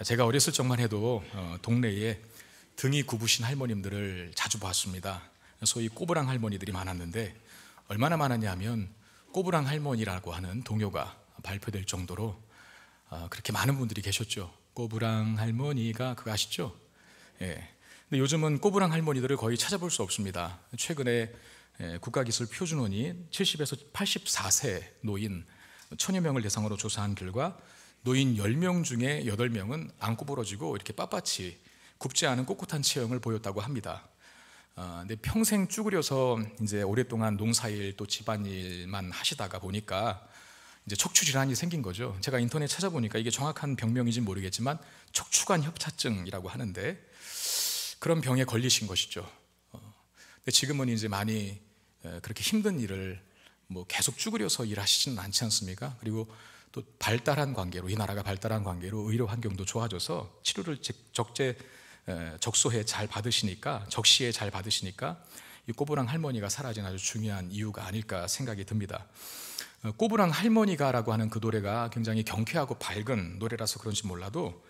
제가 어렸을 적만 해도 동네에 등이 굽으신 할머님들을 자주 봤습니다. 소위 꼬부랑 할머니들이 많았는데 얼마나 많았냐 하면 꼬부랑 할머니라고 하는 동요가 발표될 정도로 그렇게 많은 분들이 계셨죠. 꼬부랑 할머니가 그거 아시죠? 예. 근데 요즘은 꼬부랑 할머니들을 거의 찾아볼 수 없습니다. 최근에 국가기술표준원이 70에서 84세 노인 1000여 명을 대상으로 조사한 결과 노인 10명 중에 8명은 안 구부러지고 이렇게 빳빳이 굽지 않은 꼿꼿한 체형을 보였다고 합니다. 근데 평생 쭈그려서 이제 오랫동안 농사일 또 집안일만 하시다가 보니까 이제 척추 질환이 생긴 거죠. 제가 인터넷 찾아보니까 이게 정확한 병명인지 모르겠지만 척추관 협착증이라고 하는데 그런 병에 걸리신 것이죠. 근데 지금은 이제 많이 그렇게 힘든 일을 뭐 계속 쭈그려서 일하시지는 않지 않습니까? 그리고 또 발달한 관계로, 이 나라가 발달한 관계로 의료 환경도 좋아져서 치료를 적소에 잘 받으시니까, 적시에 잘 받으시니까 이 꼬부랑 할머니가 사라진 아주 중요한 이유가 아닐까 생각이 듭니다. 꼬부랑 할머니가라고 하는 그 노래가 굉장히 경쾌하고 밝은 노래라서 그런지 몰라도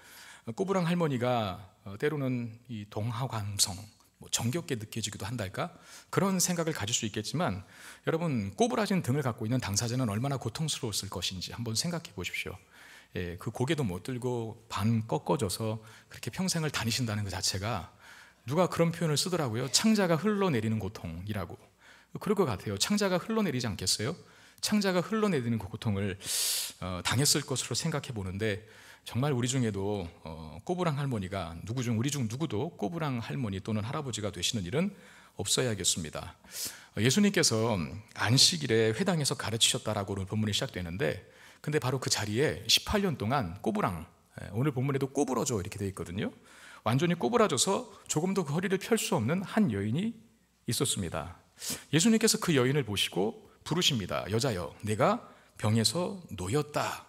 꼬부랑 할머니가 때로는 이 동화감성, 정겹게 느껴지기도 한달까? 그런 생각을 가질 수 있겠지만 여러분, 꼬부라진 등을 갖고 있는 당사자는 얼마나 고통스러웠을 것인지 한번 생각해 보십시오. 그 고개도 못 들고 반 꺾어져서 그렇게 평생을 다니신다는 그 자체가, 누가 그런 표현을 쓰더라고요. 창자가 흘러내리는 고통이라고. 그럴 것 같아요. 창자가 흘러내리지 않겠어요? 창자가 흘러내리는 그 고통을 당했을 것으로 생각해 보는데, 정말 우리 중에도 꼬부랑 할머니가 우리 중 누구도 꼬부랑 할머니 또는 할아버지가 되시는 일은 없어야겠습니다. 예수님께서 안식일에 회당에서 가르치셨다라고 오늘 본문이 시작되는데, 근데 바로 그 자리에 18년 동안 꼬부랑, 오늘 본문에도 꼬부러져 이렇게 되어 있거든요. 완전히 꼬부라져서 조금도 그 허리를 펼 수 없는 한 여인이 있었습니다. 예수님께서 그 여인을 보시고 부르십니다. 여자여, 내가 병에서 놓였다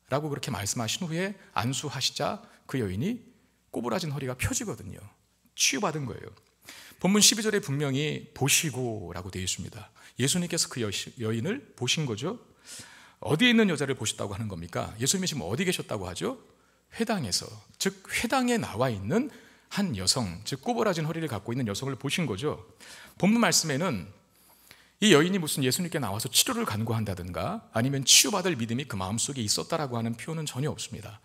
라고 그렇게 말씀하신 후에 안수하시자 그 여인이 꼬부라진 허리가 펴지거든요. 치유받은 거예요. 본문 12절에 분명히 보시고 라고 되어 있습니다. 예수님께서 그 여인을 보신 거죠. 어디에 있는 여자를 보셨다고 하는 겁니까? 예수님이 지금 어디 계셨다고 하죠? 회당에서, 즉 회당에 나와 있는 한 여성, 즉 꼬부라진 허리를 갖고 있는 여성을 보신 거죠. 본문 말씀에는 이 여인이 무슨 예수님께 나와서 치료를 간구한다든가 아니면 치유받을 믿음이 그 마음속에 있었다라고 하는 표현은 전혀 없습니다.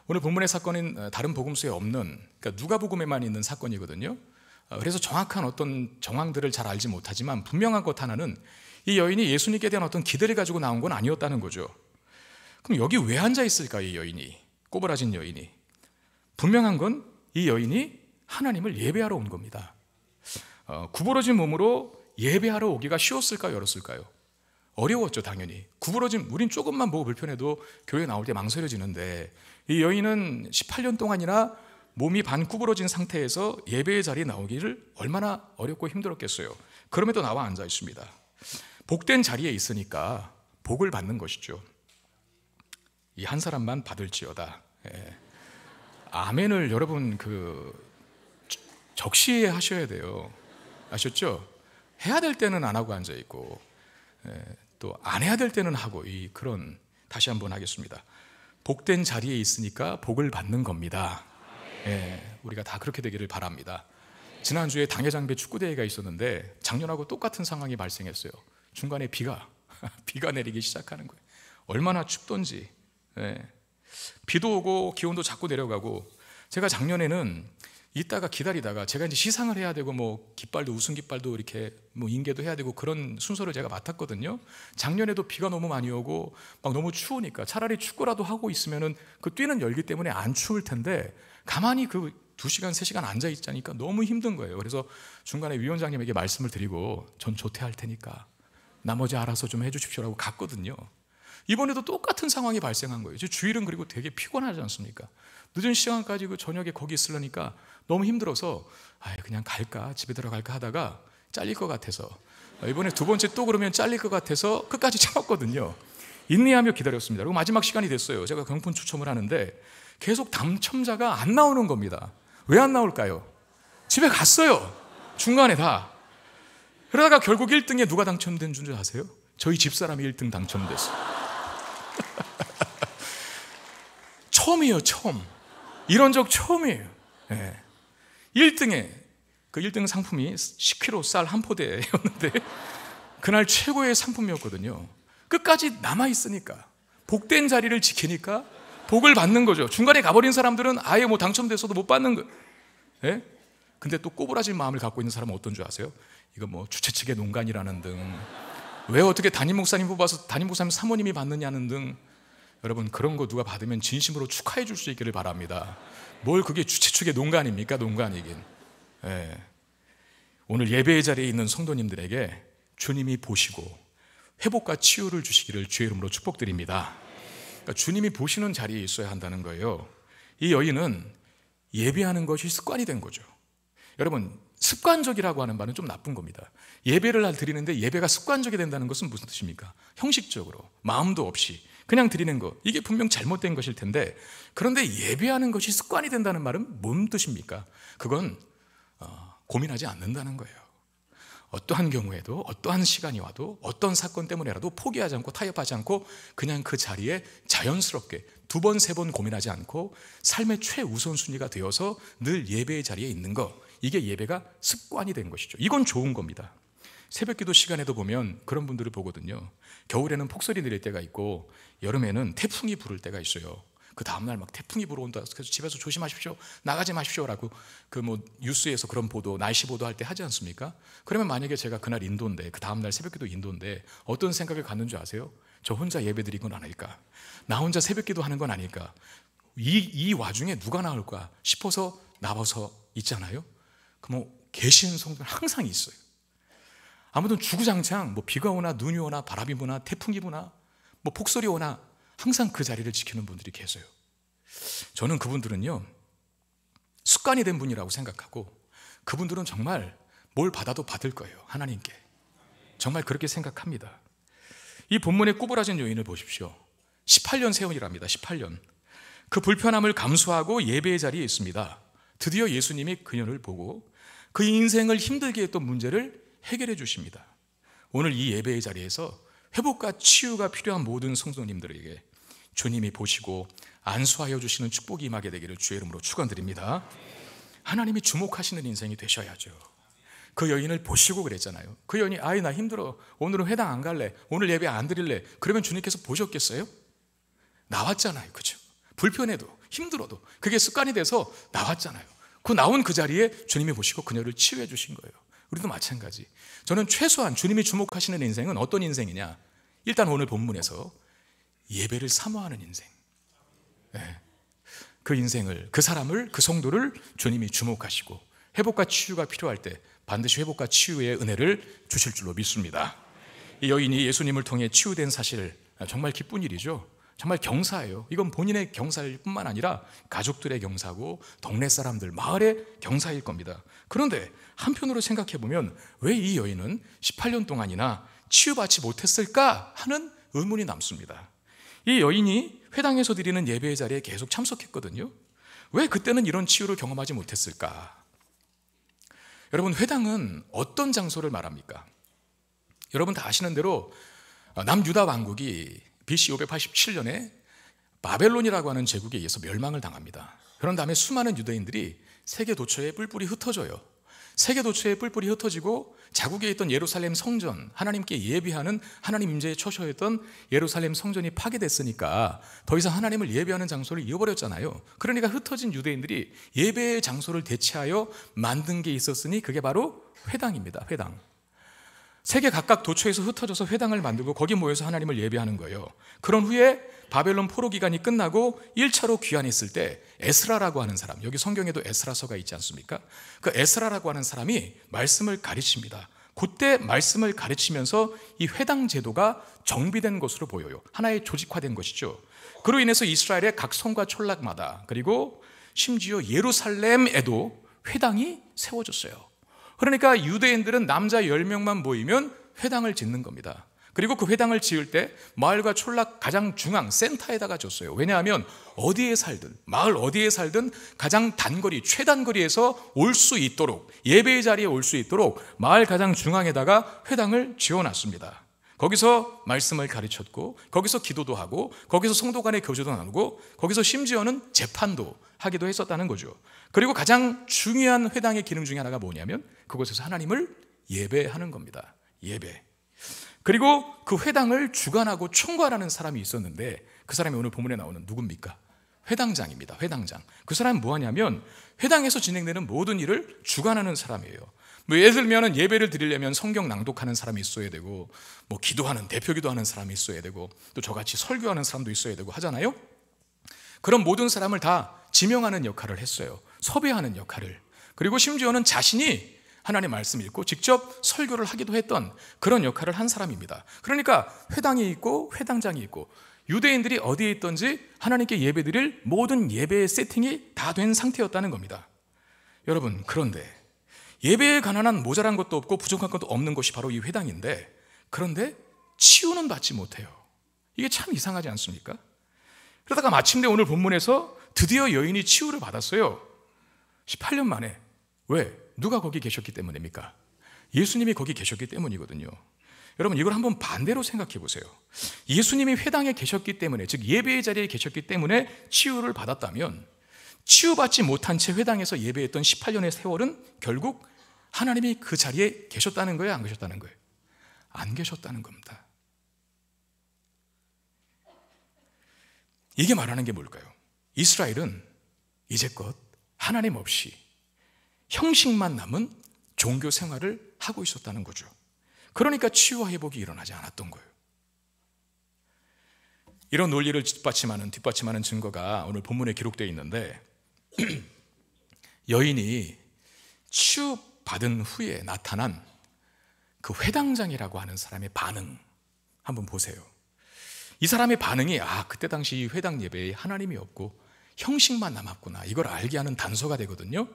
오늘 본문의 사건은 다른 복음서에 없는, 그러니까 누가복음에만 있는 사건이거든요. 그래서 정확한 어떤 정황들을 잘 알지 못하지만 분명한 것 하나는 이 여인이 예수님께 대한 어떤 기대를 가지고 나온 건 아니었다는 거죠. 그럼 여기 왜 앉아 있을까, 이 여인이, 꼬부라진 여인이? 분명한 건 이 여인이 하나님을 예배하러 온 겁니다. 구부러진 몸으로 예배하러 오기가 쉬웠을까요, 어려웠을까요? 어려웠죠, 당연히. 우린 조금만 보고 불편해도 교회 나올 때 망설여지는데, 이 여인은 18년 동안이나 몸이 반 구부러진 상태에서 예배의 자리에 나오기를 얼마나 어렵고 힘들었겠어요. 그럼에도 나와 앉아 있습니다. 복된 자리에 있으니까 복을 받는 것이죠. 이 한 사람만 받을지어다. 아멘을 여러분 적시에 하셔야 돼요. 아셨죠? 해야 될 때는 안 하고 앉아 있고 또 안 해야 될 때는 하고, 그런, 다시 한번 하겠습니다. 복된 자리에 있으니까 복을 받는 겁니다. 우리가 다 그렇게 되기를 바랍니다. 지난주에 당회장배 축구대회가 있었는데 작년하고 똑같은 상황이 발생했어요. 중간에 비가 내리기 시작하는 거예요. 얼마나 춥던지. 비도 오고 기온도 자꾸 내려가고, 제가 작년에는 이따가 기다리다가 제가 이제 시상을 해야 되고 깃발도, 우승 깃발도 이렇게 인계도 해야 되고 그런 순서를 제가 맡았거든요. 작년에도 비가 너무 많이 오고 너무 추우니까 차라리 축구라도 하고 있으면은 그 뛰는 열기 때문에 안 추울 텐데 가만히 2시간, 3시간 앉아 있자니까 너무 힘든 거예요. 그래서 중간에 위원장님에게 말씀을 드리고 전 조퇴할 테니까 나머지 알아서 좀 해주십시오라고 갔거든요. 이번에도 똑같은 상황이 발생한 거예요. 주일은 그리고 되게 피곤하지 않습니까? 늦은 시간까지 저녁에 거기 있으려니까 너무 힘들어서 그냥 갈까, 집에 들어갈까 하다가 잘릴 것 같아서, 이번에 2번째 또 그러면 잘릴 것 같아서 끝까지 참았거든요. 인내하며 기다렸습니다. 그리고 마지막 시간이 됐어요. 제가 경품 추첨을 하는데 계속 당첨자가 안 나오는 겁니다. 왜 안 나올까요? 집에 갔어요, 중간에 다. 그러다가 결국 1등에 누가 당첨된 줄 아세요? 저희 집사람이 1등 당첨됐어요. 처음이에요, 처음. 이런 적 처음이에요. 예. 1등에 그 1등 상품이 10kg 쌀 한 포대였는데 그날 최고의 상품이었거든요. 끝까지 남아있으니까, 복된 자리를 지키니까 복을 받는 거죠. 중간에 가버린 사람들은 아예 뭐 당첨돼서도 못 받는 거예요. 예? 근데 또 꼬부라질 마음을 갖고 있는 사람은 어떤 줄 아세요? 이거 뭐 주최 측의 농간이라는 등, 왜 어떻게 담임 목사님 뽑아서 담임 목사님 사모님이 받느냐는 등, 여러분 그런 거 누가 받으면 진심으로 축하해 줄 수 있기를 바랍니다. 뭘 그게 주최 측의 농간입니까? 농간이긴. 예. 오늘 예배의 자리에 있는 성도님들에게 주님이 보시고 회복과 치유를 주시기를 주의 이름으로 축복드립니다. 그러니까 주님이 보시는 자리에 있어야 한다는 거예요. 이 여인은 예배하는 것이 습관이 된 거죠. 여러분, 습관적이라고 하는 말은 좀 나쁜 겁니다. 예배를 드리는데 예배가 습관적이 된다는 것은 무슨 뜻입니까? 형식적으로, 마음도 없이 그냥 드리는 것, 이게 분명 잘못된 것일 텐데, 그런데 예배하는 것이 습관이 된다는 말은 뭔 뜻입니까? 그건 고민하지 않는다는 거예요. 어떠한 경우에도, 어떠한 시간이 와도, 어떤 사건 때문에라도 포기하지 않고 타협하지 않고 그냥 그 자리에 자연스럽게 2번, 3번 고민하지 않고 삶의 최우선순위가 되어서 늘 예배의 자리에 있는 것, 이게 예배가 습관이 된 것이죠. 이건 좋은 겁니다. 새벽기도 시간에도 보면 그런 분들을 보거든요. 겨울에는 폭설이 내릴 때가 있고 여름에는 태풍이 불을 때가 있어요. 그 다음날 막 태풍이 불어온다, 그래서 집에서 조심하십시오, 나가지 마십시오라고 그 뭐 뉴스에서 그런 보도, 날씨 보도할 때 하지 않습니까? 그러면 만약에 제가 그날 인도인데, 그 다음날 새벽기도 인도인데 어떤 생각을 갖는 줄 아세요? 저 혼자 예배 드린 건 아닐까? 나 혼자 새벽기도 하는 건 아닐까? 이 와중에 누가 나올까 싶어서 나와서 있잖아요. 그 뭐 계시는 성도는 항상 있어요. 아무튼 주구장창 뭐 비가 오나 눈이 오나 바람이 부나 태풍이 부나 뭐 폭설이 오나 항상 그 자리를 지키는 분들이 계세요. 저는 그분들은요, 습관이 된 분이라고 생각하고, 그분들은 정말 뭘 받아도 받을 거예요. 하나님께. 정말 그렇게 생각합니다. 이 본문의 꼬부라진 여인을 보십시오. 18년 세월이랍니다. 18년. 그 불편함을 감수하고 예배의 자리에 있습니다. 드디어 예수님이 그녀를 보고 그 인생을 힘들게 했던 문제를 해결해 주십니다. 오늘 이 예배의 자리에서 회복과 치유가 필요한 모든 성도님들에게 주님이 보시고 안수하여 주시는 축복이 임하게 되기를 주의 이름으로 축원드립니다. 하나님이 주목하시는 인생이 되셔야죠. 그 여인을 보시고 그랬잖아요. 그 여인이 아이 나 힘들어, 오늘은 회당 안 갈래, 오늘 예배 안 드릴래, 그러면 주님께서 보셨겠어요? 나왔잖아요. 그죠? 불편해도 힘들어도 그게 습관이 돼서 나왔잖아요. 그 나온 그 자리에 주님이 보시고 그녀를 치유해 주신 거예요. 우리도 마찬가지. 저는 최소한 주님이 주목하시는 인생은 어떤 인생이냐? 일단 오늘 본문에서 예배를 사모하는 인생. 네. 그 인생을, 그 사람을, 그 성도를 주님이 주목하시고 회복과 치유가 필요할 때 반드시 회복과 치유의 은혜를 주실 줄로 믿습니다. 이 여인이 예수님을 통해 치유된 사실, 정말 기쁜 일이죠. 정말 경사예요. 이건 본인의 경사일 뿐만 아니라 가족들의 경사고 동네 사람들, 마을의 경사일 겁니다. 그런데 한편으로 생각해 보면 왜 이 여인은 18년 동안이나 치유받지 못했을까 하는 의문이 남습니다. 이 여인이 회당에서 드리는 예배의 자리에 계속 참석했거든요. 왜 그때는 이런 치유를 경험하지 못했을까? 여러분, 회당은 어떤 장소를 말합니까? 여러분 다 아시는 대로 남유다 왕국이 BC 587년에 바벨론이라고 하는 제국에 의해서 멸망을 당합니다. 그런 다음에 수많은 유대인들이 세계 도처에 뿔뿔이 흩어져요. 세계 도처에 뿔뿔이 흩어지고 자국에 있던 예루살렘 성전, 하나님께 예배하는 하나님 임재의 처소였던 예루살렘 성전이 파괴됐으니까 더 이상 하나님을 예배하는 장소를 잃어버렸잖아요. 그러니까 흩어진 유대인들이 예배의 장소를 대체하여 만든 게 있었으니 그게 바로 회당입니다. 회당. 세계 각각 도처에서 흩어져서 회당을 만들고 거기 모여서 하나님을 예배하는 거예요. 그런 후에 바벨론 포로 기간이 끝나고 1차로 귀환했을 때 에스라라고 하는 사람, 여기 성경에도 에스라서가 있지 않습니까? 그 에스라라고 하는 사람이 말씀을 가르칩니다. 그때 말씀을 가르치면서 이 회당 제도가 정비된 것으로 보여요. 하나의 조직화된 것이죠. 그로 인해서 이스라엘의 각 성과 촌락마다, 그리고 심지어 예루살렘에도 회당이 세워졌어요. 그러니까 유대인들은 남자 10명만 모이면 회당을 짓는 겁니다. 그리고 그 회당을 지을 때 마을과 촌락 가장 중앙 센터에다가 줬어요. 왜냐하면 어디에 살든, 마을 어디에 살든 가장 단거리, 최단거리에서 올 수 있도록, 예배의 자리에 올 수 있도록 마을 가장 중앙에다가 회당을 지어놨습니다. 거기서 말씀을 가르쳤고, 거기서 기도도 하고, 거기서 성도 간의 교제도 나누고, 거기서 심지어는 재판도 하기도 했었다는 거죠. 그리고 가장 중요한 회당의 기능 중에 하나가 뭐냐면 그곳에서 하나님을 예배하는 겁니다. 예배. 그리고 그 회당을 주관하고 총괄하는 사람이 있었는데 그 사람이 오늘 본문에 나오는 누굽니까? 회당장입니다. 회당장. 그 사람은 뭐하냐면 회당에서 진행되는 모든 일을 주관하는 사람이에요. 뭐 예를 들면 예배를 드리려면 성경 낭독하는 사람이 있어야 되고, 뭐 기도하는, 대표 기도하는 사람이 있어야 되고, 또 저같이 설교하는 사람도 있어야 되고 하잖아요. 그런 모든 사람을 다 지명하는 역할을 했어요. 섭외하는 역할을. 그리고 심지어는 자신이 하나님의 말씀 읽고 직접 설교를 하기도 했던 그런 역할을 한 사람입니다. 그러니까 회당이 있고 회당장이 있고, 유대인들이 어디에 있든지 하나님께 예배드릴 모든 예배의 세팅이 다 된 상태였다는 겁니다. 여러분, 그런데 예배에 관한 한 모자란 것도 없고 부족한 것도 없는 것이 바로 이 회당인데, 그런데 치유는 받지 못해요. 이게 참 이상하지 않습니까? 그러다가 마침내 오늘 본문에서 드디어 여인이 치유를 받았어요. 18년 만에. 왜? 누가 거기 계셨기 때문입니까? 예수님이 거기 계셨기 때문이거든요. 여러분, 이걸 한번 반대로 생각해 보세요. 예수님이 회당에 계셨기 때문에, 즉 예배의 자리에 계셨기 때문에 치유를 받았다면, 치유받지 못한 채 회당에서 예배했던 18년의 세월은 결국 하나님이 그 자리에 계셨다는 거예요? 안 계셨다는 거예요? 안 계셨다는 겁니다. 이게 말하는 게 뭘까요? 이스라엘은 이제껏 하나님 없이 형식만 남은 종교 생활을 하고 있었다는 거죠. 그러니까 치유와 회복이 일어나지 않았던 거예요. 이런 논리를 뒷받침하는 증거가 오늘 본문에 기록되어 있는데, 여인이 치유받은 후에 나타난 그 회당장이라고 하는 사람의 반응 한번 보세요. 이 사람의 반응이 그때 당시 이 회당 예배에 하나님이 없고 형식만 남았구나, 이걸 알게 하는 단서가 되거든요.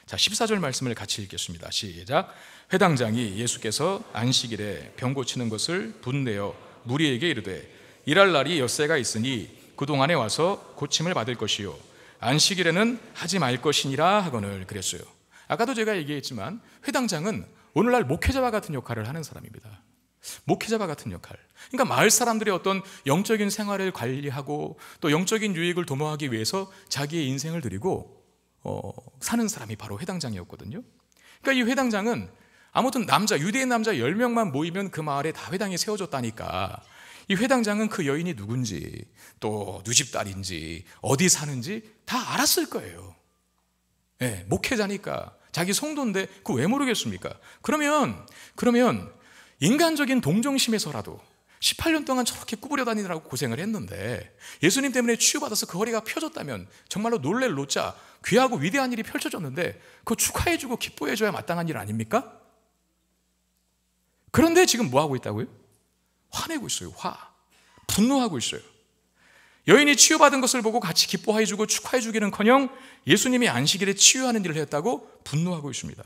자, 14절 말씀을 같이 읽겠습니다. 시작. 회당장이 예수께서 안식일에 병 고치는 것을 분내어 무리에게 이르되 일할 날이 엿새가 있으니 그동안에 와서 고침을 받을 것이요 안식일에는 하지 말 것이니라 하거늘 그랬어요. 아까도 제가 얘기했지만 회당장은 오늘날 목회자와 같은 역할을 하는 사람입니다. 목회자와 같은 역할. 그러니까 마을 사람들의 어떤 영적인 생활을 관리하고 또 영적인 유익을 도모하기 위해서 자기의 인생을 드리고 사는 사람이 바로 회당장이었거든요. 그러니까 이 회당장은 아무튼 유대인 남자 10명만 모이면 그 마을에 다 회당이 세워졌다니까, 이 회당장은 그 여인이 누군지, 또 누집 딸인지, 어디 사는지 다 알았을 거예요. 네, 목회자니까, 자기 성도인데 그거 왜 모르겠습니까? 그러면 인간적인 동정심에서라도 18년 동안 저렇게 구부려 다니느라고 고생을 했는데 예수님 때문에 치유받아서 그 허리가 펴졌다면 정말로 놀랄 노자, 귀하고 위대한 일이 펼쳐졌는데 그거 축하해주고 기뻐해줘야 마땅한 일 아닙니까? 그런데 지금 뭐하고 있다고요? 화내고 있어요. 분노하고 있어요. 여인이 치유받은 것을 보고 같이 기뻐해주고 축하해주기는커녕 예수님이 안식일에 치유하는 일을 했다고 분노하고 있습니다.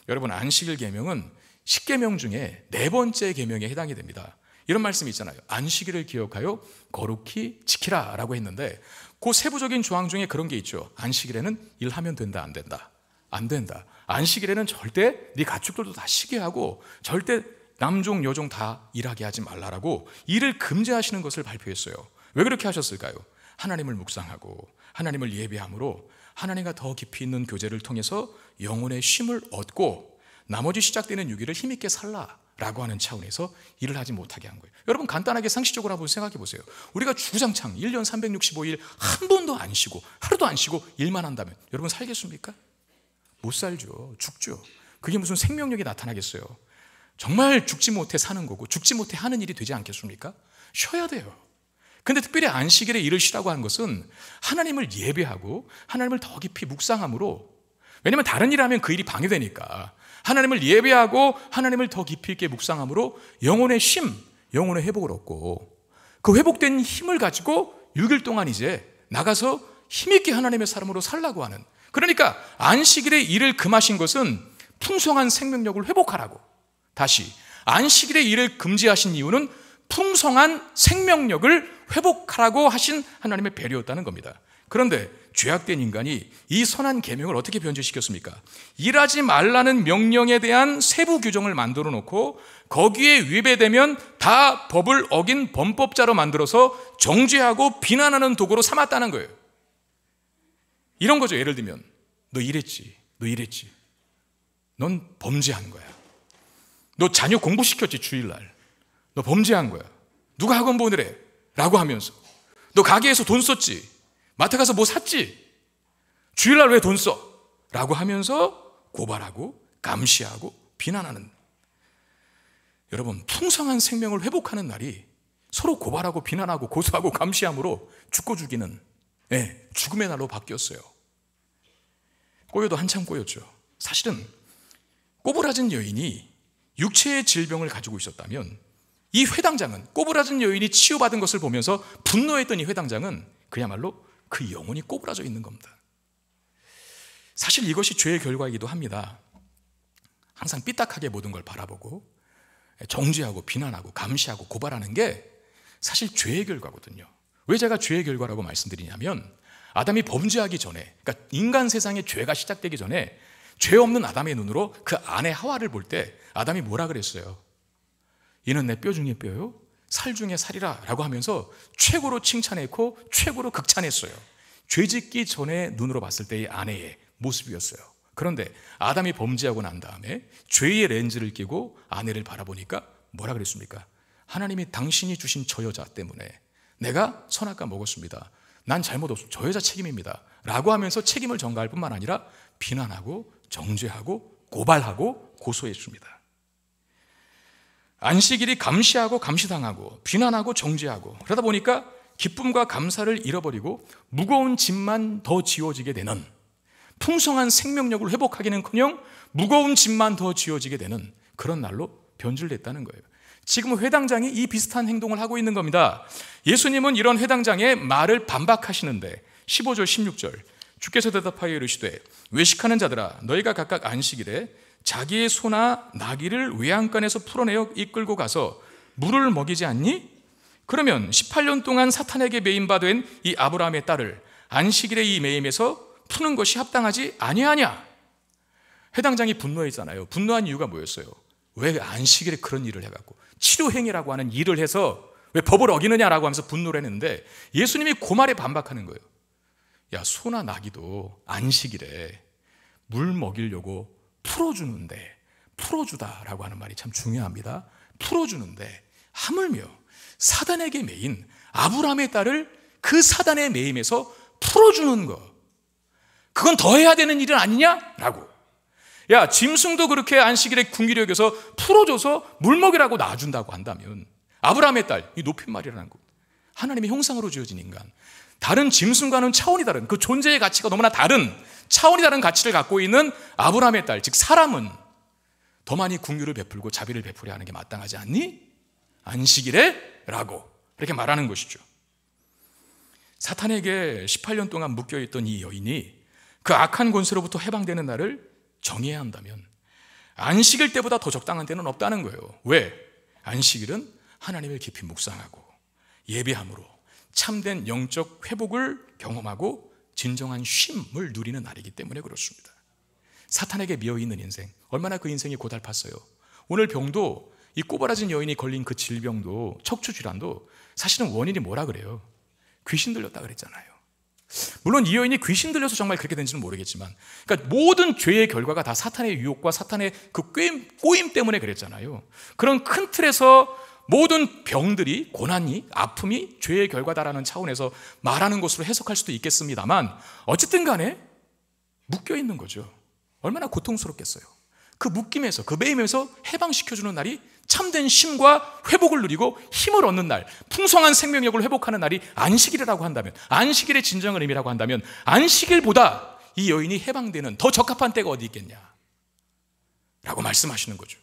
여러분, 안식일 계명은 10계명 중에 4번째 계명에 해당이 됩니다. 이런 말씀이 있잖아요. 안식일을 기억하여 거룩히 지키라 라고 했는데, 그 세부적인 조항 중에 그런 게 있죠. 안식일에는 일하면 된다, 안 된다? 안 된다. 안식일에는 절대 네 가축들도 다 쉬게 하고 절대 남종 여종 다 일하게 하지 말라라고 일을 금지하시는 것을 발표했어요. 왜 그렇게 하셨을까요? 하나님을 묵상하고 하나님을 예배함으로 하나님과 더 깊이 있는 교제를 통해서 영혼의 쉼을 얻고 나머지 시작되는 6일을 힘있게 살라라고 하는 차원에서 일을 하지 못하게 한 거예요. 여러분, 간단하게 상식적으로 한번 생각해 보세요. 우리가 주구장창 1년 365일 한 번도 안 쉬고 하루도 안 쉬고 일만 한다면 여러분 살겠습니까? 못 살죠. 죽죠. 그게 무슨 생명력이 나타나겠어요? 정말 죽지 못해 사는 거고 죽지 못해 하는 일이 되지 않겠습니까? 쉬어야 돼요. 근데 특별히 안식일에 일을 쉬라고 하는 것은 하나님을 예배하고 하나님을 더 깊이 묵상함으로, 왜냐하면 다른 일 하면 그 일이 방해되니까 하나님을 예배하고 하나님을 더 깊이 있게 묵상함으로 영혼의 쉼, 영혼의 회복을 얻고 그 회복된 힘을 가지고 6일 동안 이제 나가서 힘있게 하나님의 사람으로 살라고 하는, 그러니까 안식일에 일을 금하신 것은 풍성한 생명력을 회복하라고, 다시 안식일에 일을 금지하신 이유는 풍성한 생명력을 회복하라고 하신 하나님의 배려였다는 겁니다. 그런데 죄악된 인간이 이 선한 계명을 어떻게 변질시켰습니까? 일하지 말라는 명령에 대한 세부 규정을 만들어 놓고 거기에 위배되면 다 법을 어긴 범법자로 만들어서 정죄하고 비난하는 도구로 삼았다는 거예요. 이런 거죠. 예를 들면 너 이랬지, 너 이랬지, 넌 범죄한 거야. 너 자녀 공부시켰지, 주일날 너 범죄한 거야. 누가 학원 보내래? 라고 하면서 너 가게에서 돈 썼지, 마트 가서 뭐 샀지, 주일날 왜 돈 써? 라고 하면서 고발하고 감시하고 비난하는, 여러분, 풍성한 생명을 회복하는 날이 서로 고발하고 비난하고 고소하고 감시함으로 죽고 죽이는 죽음의 날로 바뀌었어요. 꼬여도 한참 꼬였죠. 사실은 꼬부라진 여인이 육체의 질병을 가지고 있었다면 이 회당장은, 꼬부라진 여인이 치유받은 것을 보면서 분노했던 이 회당장은 그야말로 그 영혼이 꼬부라져 있는 겁니다. 사실 이것이 죄의 결과이기도 합니다. 항상 삐딱하게 모든 걸 바라보고 정죄하고 비난하고 감시하고 고발하는 게 사실 죄의 결과거든요. 왜 제가 죄의 결과라고 말씀드리냐면, 아담이 범죄하기 전에, 그러니까 인간 세상에 죄가 시작되기 전에 죄 없는 아담의 눈으로 그 아내 하와를 볼 때 아담이 뭐라 그랬어요? 이는 내 뼈 중에 뼈요, 살 중에 살이라 라고 하면서 최고로 칭찬했고 최고로 극찬했어요. 죄짓기 전에 눈으로 봤을 때의 아내의 모습이었어요. 그런데 아담이 범죄하고 난 다음에 죄의 렌즈를 끼고 아내를 바라보니까 뭐라 그랬습니까? 하나님이 당신이 주신 저 여자 때문에 내가 선악과 먹었습니다. 난 잘못 없습니다. 저 여자 책임입니다. 라고 하면서 책임을 전가할 뿐만 아니라 비난하고 정죄하고 고발하고 고소했습니다. 안식일이 감시하고 감시당하고 비난하고 정죄하고 그러다 보니까 기쁨과 감사를 잃어버리고 무거운 짐만 더 지워지게 되는, 풍성한 생명력을 회복하기는커녕 무거운 짐만 더 지워지게 되는 그런 날로 변질됐다는 거예요. 지금 회당장이 이 비슷한 행동을 하고 있는 겁니다. 예수님은 이런 회당장의 말을 반박하시는데 15절 16절 주께서 대답하여 이르시되 외식하는 자들아, 너희가 각각 안식일에 자기의 소나 나귀를 외양간에서 풀어내어 이끌고 가서 물을 먹이지 않니? 그러면 18년 동안 사탄에게 매임받은 이 아브라함의 딸을 안식일에 이 매임에서 푸는 것이 합당하지 아니하냐? 회당장이 분노했잖아요. 분노한 이유가 뭐였어요? 왜 안식일에 그런 일을 해갖고 치료행위라고 하는 일을 해서 왜 법을 어기느냐라고 하면서 분노를 했는데, 예수님이 그 말에 반박하는 거예요. 야, 소나 나귀도 안식일에 물 먹이려고 풀어주는데, 풀어주다라고 하는 말이 참 중요합니다. 풀어주는데 하물며 사단에게 매인 아브라함의 딸을 그 사단의 매임에서 풀어주는 것, 그건 더 해야 되는 일은 아니냐라고. 야, 짐승도 그렇게 안식일에 궁기를 여겨서 풀어줘서 물 먹이라고 놔준다고 한다면 아브라함의 딸, 이 높임말이라는 것, 하나님의 형상으로 지어진 인간, 다른 짐승과는 차원이 다른, 그 존재의 가치가 너무나 다른, 차원이 다른 가치를 갖고 있는 아브라함의 딸, 즉 사람은 더 많이 궁유를 베풀고 자비를 베풀어야 하는 게 마땅하지 않니? 안식일에? 라고 이렇게 말하는 것이죠. 사탄에게 18년 동안 묶여있던 이 여인이 그 악한 권세로부터 해방되는 날을 정해야 한다면 안식일 때보다 더 적당한 때는 없다는 거예요. 왜? 안식일은 하나님을 깊이 묵상하고 예배함으로 참된 영적 회복을 경험하고 진정한 쉼을 누리는 날이기 때문에 그렇습니다. 사탄에게 미어있는 인생, 얼마나 그 인생이 고달팠어요. 오늘 병도, 이 꼬부라진 여인이 걸린 그 질병도, 척추질환도 사실은 원인이 뭐라 그래요? 귀신 들렸다 그랬잖아요. 물론 이 여인이 귀신 들려서 정말 그렇게 된지는 모르겠지만, 그러니까 모든 죄의 결과가 다 사탄의 유혹과 사탄의 그 꼬임 때문에 그랬잖아요. 그런 큰 틀에서 모든 병들이, 고난이, 아픔이 죄의 결과다라는 차원에서 말하는 것으로 해석할 수도 있겠습니다만, 어쨌든 간에 묶여있는 거죠. 얼마나 고통스럽겠어요. 그 묶임에서, 그 매임에서 해방시켜주는 날이 참된 쉼과 회복을 누리고 힘을 얻는 날, 풍성한 생명력을 회복하는 날이 안식일이라고 한다면, 안식일의 진정한 의미라고 한다면 안식일보다 이 여인이 해방되는 더 적합한 때가 어디 있겠냐 라고 말씀하시는 거죠.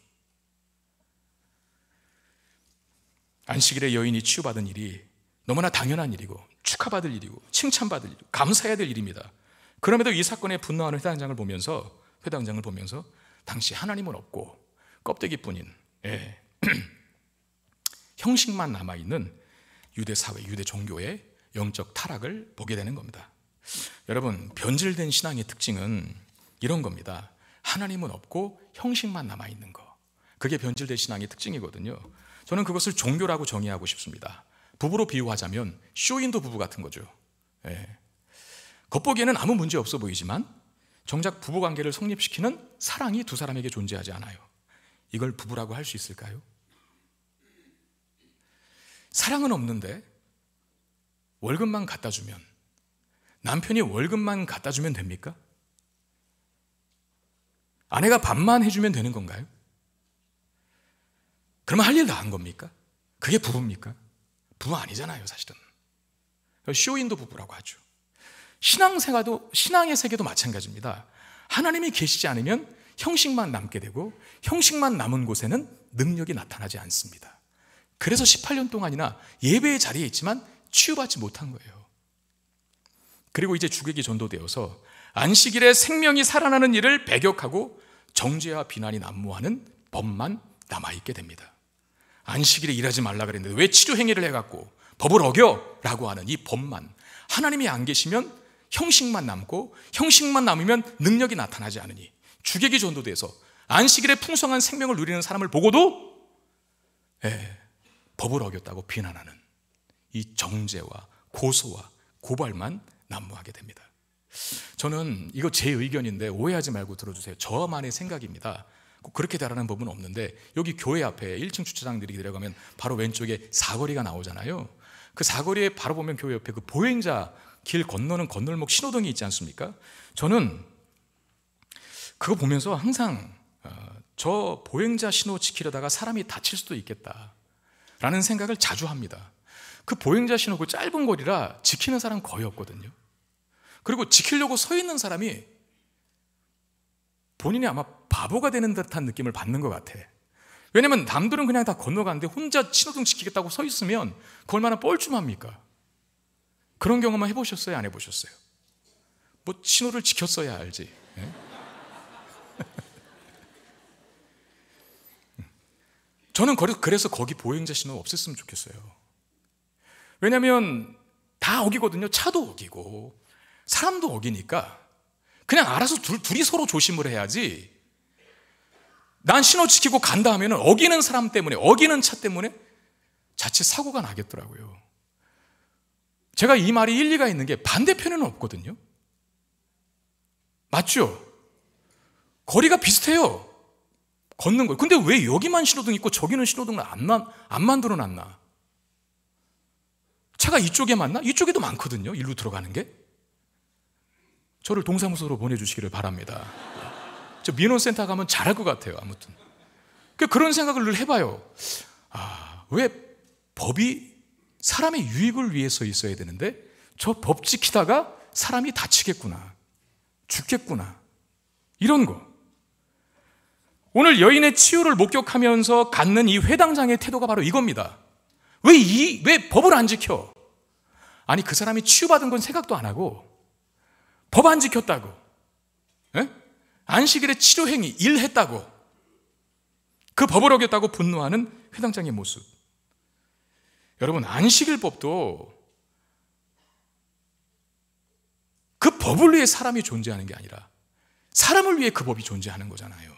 안식일에 여인이 치유받은 일이 너무나 당연한 일이고 축하받을 일이고 칭찬받을 일, 감사해야 될 일입니다. 그럼에도 이 사건에 분노하는 회당장을 보면서 당시 하나님은 없고 껍데기뿐인 형식만 남아있는 유대 사회, 유대 종교의 영적 타락을 보게 되는 겁니다. 여러분, 변질된 신앙의 특징은 이런 겁니다. 하나님은 없고 형식만 남아있는 거. 그게 변질된 신앙의 특징이거든요. 저는 그것을 종교라고 정의하고 싶습니다. 부부로 비유하자면 쇼윈도 부부 같은 거죠. 예. 겉보기에는 아무 문제 없어 보이지만 정작 부부관계를 성립시키는 사랑이 두 사람에게 존재하지 않아요. 이걸 부부라고 할 수 있을까요? 사랑은 없는데 월급만 갖다 주면, 남편이 월급만 갖다 주면 됩니까? 아내가 밥만 해주면 되는 건가요? 그러면 할 일 다 한 겁니까? 그게 부부입니까? 부부 아니잖아요, 사실은. 쇼윈도 부부라고 하죠. 신앙의 세계도 마찬가지입니다. 하나님이 계시지 않으면 형식만 남게 되고, 형식만 남은 곳에는 능력이 나타나지 않습니다. 그래서 18년 동안이나 예배의 자리에 있지만 치유받지 못한 거예요. 그리고 이제 주객이 전도되어서 안식일에 생명이 살아나는 일을 배격하고 정죄와 비난이 난무하는 법만 남아있게 됩니다. 안식일에 일하지 말라 그랬는데 왜 치료행위를 해갖고 법을 어겨? 라고 하는 이 법만, 하나님이 안 계시면 형식만 남고, 형식만 남으면 능력이 나타나지 않으니 주객이 전도돼서 안식일에 풍성한 생명을 누리는 사람을 보고도 법을 어겼다고 비난하는 이 정죄와 고소와 고발만 난무하게 됩니다. 저는 이거 제 의견인데 오해하지 말고 들어주세요. 저만의 생각입니다. 꼭 그렇게 되라는 법은 없는데, 여기 교회 앞에 1층 주차장들이 들어가면 바로 왼쪽에 사거리가 나오잖아요. 그 사거리에 바로 보면 교회 옆에 그 보행자 길 건너는 건널목 신호등이 있지 않습니까? 저는 그거 보면서 항상 저 보행자 신호 지키려다가 사람이 다칠 수도 있겠다라는 생각을 자주 합니다. 그 보행자 신호 그 짧은 거리라 지키는 사람 거의 없거든요. 그리고 지키려고 서 있는 사람이 본인이 아마 바보가 되는 듯한 느낌을 받는 것 같아. 왜냐면 남들은 그냥 다 건너가는데 혼자 신호등 지키겠다고 서 있으면 그걸 얼마나 뻘쭘합니까? 그런 경험만 해보셨어요? 안 해보셨어요? 뭐 신호를 지켰어야 알지. 네? 저는 그래서 거기 보행자 신호 없앴으면 좋겠어요. 왜냐면 다 어기거든요. 차도 어기고 사람도 어기니까 그냥 알아서 둘이 서로 조심을 해야지. 난 신호 지키고 간다 하면 어기는 사람 때문에, 어기는 차 때문에 자칫 사고가 나겠더라고요. 제가 이 말이 일리가 있는 게 반대편에는 없거든요. 맞죠? 거리가 비슷해요. 걷는 거예요. 근데 왜 여기만 신호등 있고 저기는 신호등을 안 만들어놨나? 차가 이쪽에 많나? 이쪽에도 많거든요. 일로 들어가는 게. 저를 동사무소로 보내주시기를 바랍니다. 저 민원센터 가면 잘할 것 같아요. 아무튼 그런 생각을 늘 해봐요. 왜 법이 사람의 유익을 위해서 있어야 되는데 저 법 지키다가 사람이 다치겠구나, 죽겠구나, 이런 거. 오늘 여인의 치유를 목격하면서 갖는 이 회당장의 태도가 바로 이겁니다. 왜 법을 안 지켜? 아니, 그 사람이 치유받은 건 생각도 안 하고 법 안 지켰다고, 안식일에 치료행위 일했다고, 그 법을 어겼다고 분노하는 회당장의 모습. 여러분, 안식일법도 그 법을 위해 사람이 존재하는 게 아니라 사람을 위해 그 법이 존재하는 거잖아요.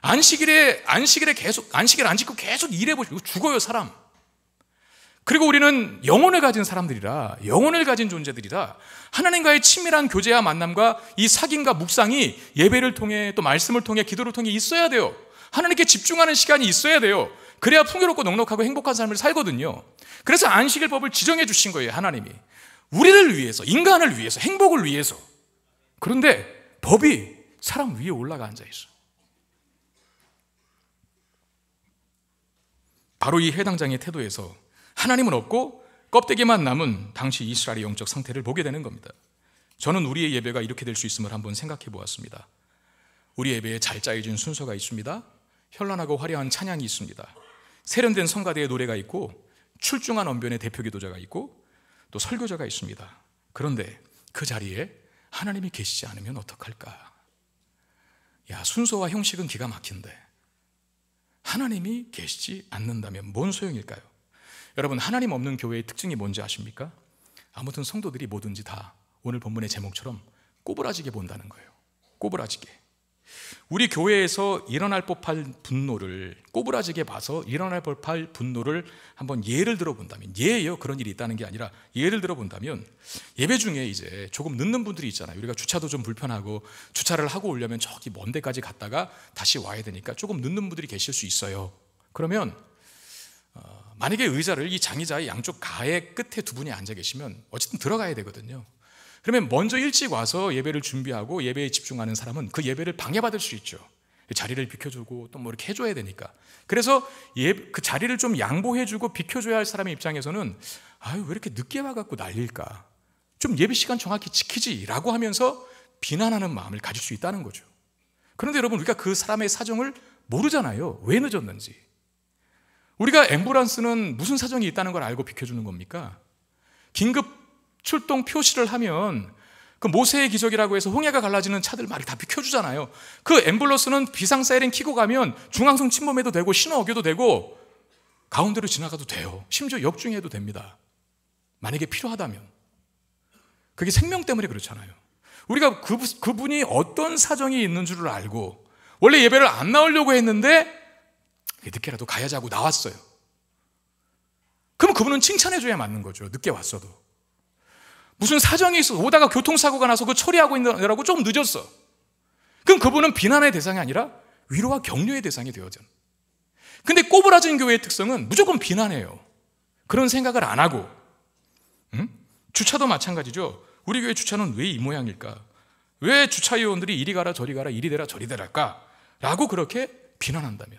안식일 안 지키고 계속 일해보시고 죽어요, 사람. 그리고 우리는 영혼을 가진 사람들이라, 영혼을 가진 존재들이라 하나님과의 친밀한 교제와 만남과 이 사귐과 묵상이 예배를 통해 또 말씀을 통해 기도를 통해 있어야 돼요. 하나님께 집중하는 시간이 있어야 돼요. 그래야 풍요롭고 넉넉하고 행복한 삶을 살거든요. 그래서 안식일법을 지정해 주신 거예요, 하나님이. 우리를 위해서, 인간을 위해서, 행복을 위해서. 그런데 법이 사람 위에 올라가 앉아 있어. 바로 이 해당장의 태도에서 하나님은 없고 껍데기만 남은 당시 이스라엘의 영적 상태를 보게 되는 겁니다. 저는 우리의 예배가 이렇게 될 수 있음을 한번 생각해 보았습니다. 우리 예배에 잘 짜여진 순서가 있습니다. 현란하고 화려한 찬양이 있습니다. 세련된 성가대의 노래가 있고 출중한 언변의 대표 기도자가 있고 또 설교자가 있습니다. 그런데 그 자리에 하나님이 계시지 않으면 어떡할까? 순서와 형식은 기가 막힌데 하나님이 계시지 않는다면 뭔 소용일까요? 여러분, 하나님 없는 교회의 특징이 뭔지 아십니까? 아무튼 성도들이 뭐든지 다 오늘 본문의 제목처럼 꼬부라지게 본다는 거예요. 꼬부라지게. 우리 교회에서 일어날 법할 분노를, 꼬부라지게 봐서 일어날 법할 분노를 한번 예를 들어본다면, 예예요, 그런 일이 있다는 게 아니라 예를 들어본다면, 예배 중에 이제 조금 늦는 분들이 있잖아요. 우리가 주차도 좀 불편하고 주차를 하고 오려면 저기 먼 데까지 갔다가 다시 와야 되니까 조금 늦는 분들이 계실 수 있어요. 그러면 만약에 의자를 이 장의자의 양쪽 가의 끝에 두 분이 앉아 계시면 어쨌든 들어가야 되거든요. 그러면 먼저 일찍 와서 예배를 준비하고 예배에 집중하는 사람은 그 예배를 방해받을 수 있죠. 자리를 비켜주고 또 뭐 이렇게 해줘야 되니까. 그래서 그 자리를 좀 양보해주고 비켜줘야 할 사람의 입장에서는 아유, 왜 이렇게 늦게 와갖고 난릴까, 좀 예배 시간 정확히 지키지라고 하면서 비난하는 마음을 가질 수 있다는 거죠. 그런데 여러분, 우리가 그 사람의 사정을 모르잖아요. 왜 늦었는지. 우리가 앰뷸런스는 무슨 사정이 있다는 걸 알고 비켜주는 겁니까? 긴급 출동 표시를 하면 그 모세의 기적이라고 해서 홍해가 갈라지는 차들 막 다 비켜주잖아요. 그 앰뷸런스는 비상 사이렌 켜고 가면 중앙선 침범해도 되고 신호 어겨도 되고 가운데로 지나가도 돼요. 심지어 역중해도 됩니다. 만약에 필요하다면. 그게 생명 때문에 그렇잖아요. 우리가 그분이 어떤 사정이 있는 줄을 알고 원래 예배를 안 나오려고 했는데 늦게라도 가야지 하고 나왔어요. 그럼 그분은 칭찬해줘야 맞는 거죠. 늦게 왔어도. 무슨 사정이 있어 오다가 교통사고가 나서 그 처리하고 있느라고 좀 늦었어. 그럼 그분은 비난의 대상이 아니라 위로와 격려의 대상이 되어져. 근데 꼬부라진 교회의 특성은 무조건 비난해요. 그런 생각을 안 하고. 주차도 마찬가지죠. 우리 교회 주차는 왜 이 모양일까? 왜 주차위원들이 이리 가라 저리 가라 이리 대라 저리 대랄까? 라고 그렇게 비난한다면,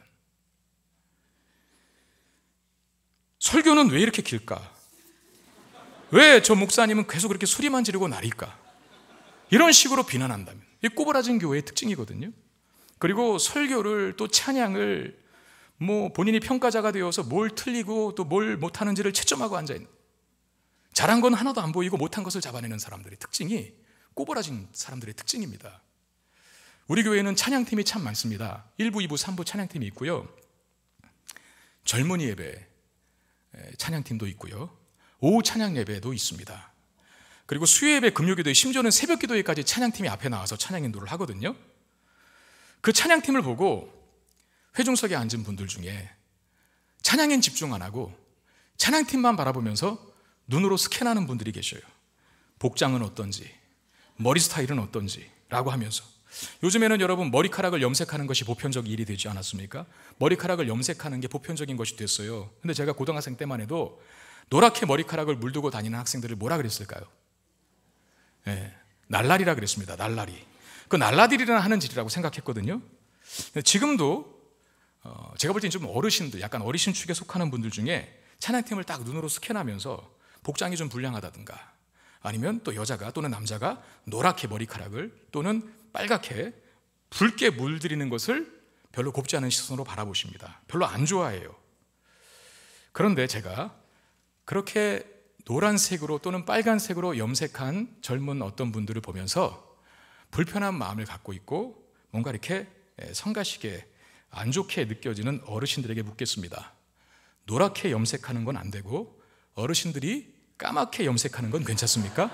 설교는 왜 이렇게 길까? 왜 저 목사님은 계속 그렇게 소리만 지르고 나릴까? 이런 식으로 비난한다면, 이 꼬부라진 교회의 특징이거든요. 그리고 설교를 또 찬양을 뭐 본인이 평가자가 되어서 뭘 틀리고 또 뭘 못하는지를 채점하고 앉아있는, 잘한 건 하나도 안 보이고 못한 것을 잡아내는 사람들의 특징이 꼬부라진 사람들의 특징입니다. 우리 교회는 찬양팀이 참 많습니다. 1부, 2부, 3부 찬양팀이 있고요. 젊은이 예배 찬양팀도 있고요. 오후 찬양 예배도 있습니다. 그리고 수요예배, 금요기도회, 심지어는 새벽기도회까지 찬양팀이 앞에 나와서 찬양 인도를 하거든요. 그 찬양팀을 보고 회중석에 앉은 분들 중에 찬양엔 집중 안 하고 찬양팀만 바라보면서 눈으로 스캔하는 분들이 계셔요. 복장은 어떤지, 머리 스타일은 어떤지 라고 하면서. 요즘에는 여러분 머리카락을 염색하는 것이 보편적 일이 되지 않았습니까? 머리카락을 염색하는 게 보편적인 것이 됐어요. 근데 제가 고등학생 때만 해도 노랗게 머리카락을 물두고 다니는 학생들을 뭐라 그랬을까요? 날라리라 그랬습니다. 날라리. 그 날라들이나 하는 짓이라고 생각했거든요. 지금도 제가 볼 때는 좀 어르신들, 약간 어르신 축에 속하는 분들 중에 찬양팀을 딱 눈으로 스캔하면서 복장이 좀 불량하다든가 아니면 또 여자가 또는 남자가 노랗게 머리카락을 또는 빨갛게 붉게 물들이는 것을 별로 곱지 않은 시선으로 바라보십니다. 별로 안 좋아해요. 그런데 제가 그렇게 노란색으로 또는 빨간색으로 염색한 젊은 어떤 분들을 보면서 불편한 마음을 갖고 있고 뭔가 이렇게 성가시게 안 좋게 느껴지는 어르신들에게 묻겠습니다. 노랗게 염색하는 건 안 되고 어르신들이 까맣게 염색하는 건 괜찮습니까?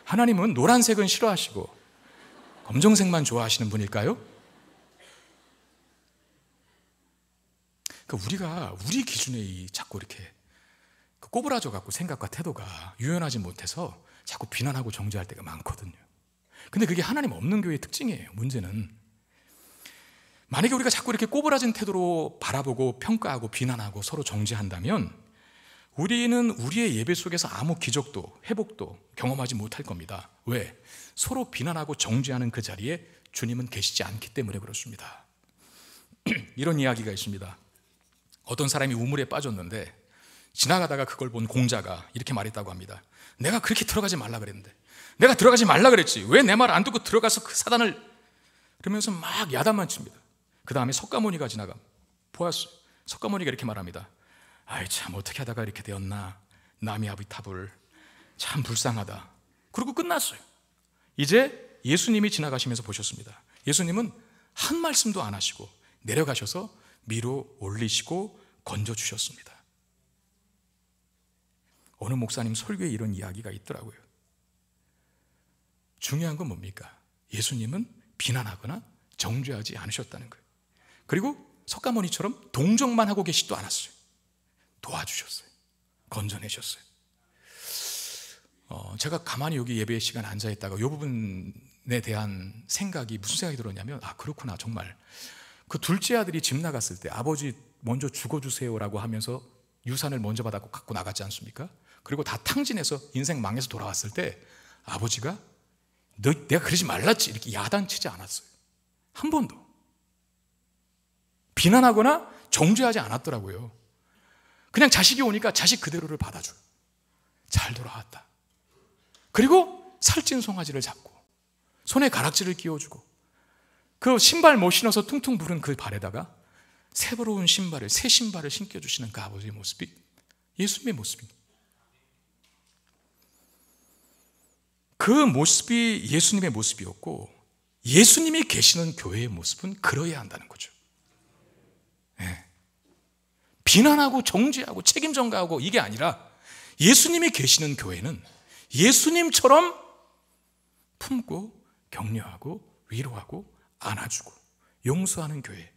하나님은 노란색은 싫어하시고 검정색만 좋아하시는 분일까요? 우리가 우리 기준에 자꾸 이렇게 꼬부라져 갖고 생각과 태도가 유연하지 못해서 자꾸 비난하고 정죄할 때가 많거든요. 근데 그게 하나님 없는 교회의 특징이에요. 문제는 만약에 우리가 자꾸 이렇게 꼬부라진 태도로 바라보고 평가하고 비난하고 서로 정죄한다면 우리는 우리의 예배 속에서 아무 기적도 회복도 경험하지 못할 겁니다. 왜? 서로 비난하고 정죄하는 그 자리에 주님은 계시지 않기 때문에 그렇습니다. 이런 이야기가 있습니다. 어떤 사람이 우물에 빠졌는데 지나가다가 그걸 본 공자가 이렇게 말했다고 합니다. 내가 그렇게 들어가지 말라 그랬는데, 내가 들어가지 말라 그랬지 왜 내 말 안 듣고 들어가서 그 사단을, 그러면서 막 야단만 칩니다. 그 다음에 석가모니가 지나가 보았어요. 석가모니가 이렇게 말합니다. 아이 참 어떻게 하다가 이렇게 되었나, 나미아비타불, 참 불쌍하다. 그리고 끝났어요. 이제 예수님이 지나가시면서 보셨습니다. 예수님은 한 말씀도 안 하시고 내려가셔서 밀어 올리시고 건져주셨습니다. 어느 목사님 설교에 이런 이야기가 있더라고요. 중요한 건 뭡니까? 예수님은 비난하거나 정죄하지 않으셨다는 거예요. 그리고 석가모니처럼 동정만 하고 계시지도 않았어요. 도와주셨어요. 건져내셨어요. 제가 가만히 여기 예배 시간에 앉아있다가 이 부분에 대한 생각이 무슨 생각이 들었냐면, 그렇구나, 정말 그 둘째 아들이 집 나갔을 때 아버지 먼저 죽어주세요라고 하면서 유산을 먼저 받았고 갖고 나갔지 않습니까? 그리고 다 탕진해서 인생 망해서 돌아왔을 때 아버지가 내가 그러지 말랐지 이렇게 야단치지 않았어요. 한 번도 비난하거나 정죄하지 않았더라고요. 그냥 자식이 오니까 자식 그대로를 받아줘요. 잘 돌아왔다. 그리고 살찐 송아지를 잡고 손에 가락지를 끼워주고 그 신발 못 신어서 퉁퉁 부른 그 발에다가 새로운 신발을, 새 신발을 신겨주시는 그 아버지의 모습이 예수님의 모습입니다. 그 모습이 예수님의 모습이었고, 예수님이 계시는 교회의 모습은 그러해야 한다는 거죠. 네. 비난하고 정죄하고 책임 전가하고 이게 아니라 예수님이 계시는 교회는 예수님처럼 품고 격려하고 위로하고 안아주고 용서하는 교회,